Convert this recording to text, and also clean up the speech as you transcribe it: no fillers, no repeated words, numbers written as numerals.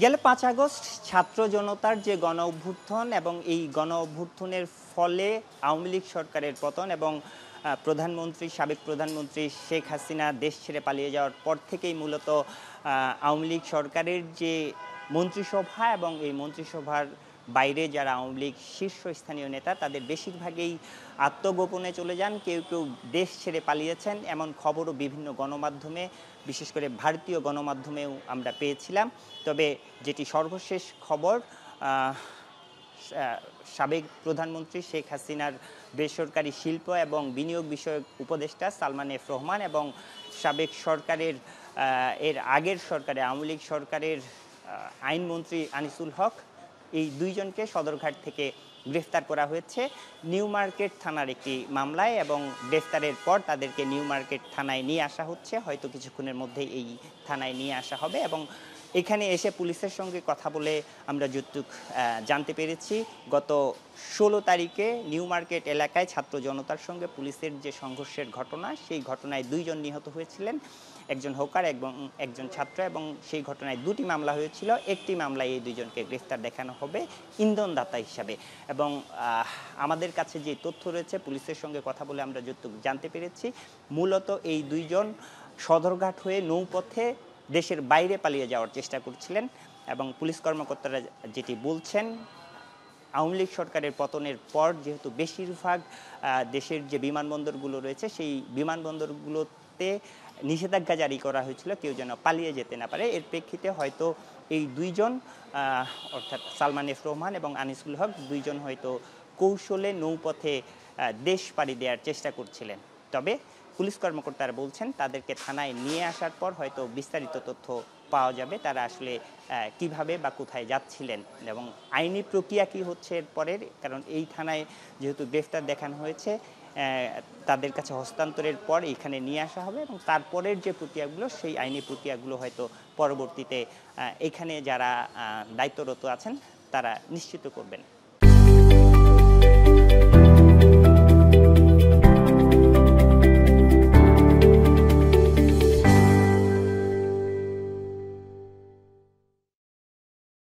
গেল ৫ আগস্ট ছাত্র জনতার যে গণ অভ্যুত্থান এবং এই গণ অভ্যুত্থানের ফলে আওয়ামী লীগ সরকারের পতন এবং সাবেক প্রধানমন্ত্রী শেখ হাসিনা দেশ ছেড়ে পালিয়ে যাওয়ার পর থেকেই মূলত আওয়ামী লীগ সরকারের যে মন্ত্রিসভা এবং এই মন্ত্রিসভার বাইরে যারা আওয়ামী লীগ শীর্ষস্থানীয় নেতা তাদের বেশিরভাগই আত্মগোপনে চলে যান, কেউ কেউ দেশ ছেড়ে পালিয়েছেন, এমন খবরও বিভিন্ন গণমাধ্যমে বিশেষ করে ভারতীয় গণমাধ্যমেও আমরা পেয়েছিলাম। তবে যেটি সর্বশেষ খবর, সাবেক প্রধানমন্ত্রী শেখ হাসিনার বেসরকারি শিল্প এবং বিনিয়োগ বিষয়ক উপদেষ্টা সালমান এফ রহমান এবং সাবেক সরকারের এর আগের সরকারে আওয়ামী লীগ সরকারের আইনমন্ত্রী আনিসুল হক, এই দুইজনকে সদরঘাট থেকে গ্রেফতার করা হয়েছে নিউ মার্কেট থানার একটি মামলায় এবং গ্রেফতারের পর তাদেরকে নিউ মার্কেট থানায় নিয়ে আসা হচ্ছে। হয়তো কিছুক্ষণের মধ্যেই এই থানায় নিয়ে আসা হবে এবং এখানে এসে পুলিশের সঙ্গে কথা বলে আমরা যতটুকু জানতে পেরেছি, গত ১৬ তারিখে নিউ মার্কেট এলাকায় ছাত্র জনতার সঙ্গে পুলিশের যে সংঘর্ষের ঘটনা, সেই ঘটনায় দুইজন নিহত হয়েছিলেন, একজন হোকার এবং একজন ছাত্র, এবং সেই ঘটনায় দুটি মামলা হয়েছিল। একটি মামলায় এই দুইজনকে গ্রেফতার দেখানো হবে ইন্ধনদাতা হিসাবে। এবং আমাদের কাছে যে তথ্য রয়েছে, পুলিশের সঙ্গে কথা বলে আমরা যতটুকু জানতে পেরেছি, মূলত এই দুইজন সদরঘাট হয়ে নৌপথে দেশের বাইরে পালিয়ে যাওয়ার চেষ্টা করছিলেন। এবং পুলিশ কর্মকর্তারা যেটি বলছেন, আওয়ামী লীগ সরকারের পতনের পর যেহেতু বেশিরভাগ দেশের যে বিমানবন্দরগুলো রয়েছে সেই বিমানবন্দরগুলোতে নিষেধাজ্ঞা জারি করা হয়েছিল কেউ যেন পালিয়ে যেতে না পারে। এর প্রেক্ষিতে হয়তো এই দুইজন অর্থাৎ সালমান এফ রহমান এবং আনিসুল হক দুইজন হয়তো কৌশলে নৌপথে দেশ পাড়ি দেওয়ার চেষ্টা করছিলেন। তবে পুলিশ কর্মকর্তারা বলছেন তাদেরকে থানায় নিয়ে আসার পর হয়তো বিস্তারিত তথ্য পাওয়া যাবে, তারা আসলে কিভাবে বা কোথায় যাচ্ছিলেন এবং আইনি প্রক্রিয়া কি হচ্ছে এরপরের, কারণ এই থানায় যেহেতু গ্রেফতার দেখানো হয়েছে তাদের কাছে হস্তান্তরের পর এখানে নিয়ে আসা হবে এবং তারপরের যে প্রক্রিয়াগুলো সেই আইনি প্রক্রিয়াগুলো হয়তো পরবর্তীতে এখানে যারা দায়িত্বরত আছেন তারা নিশ্চিত করবেন।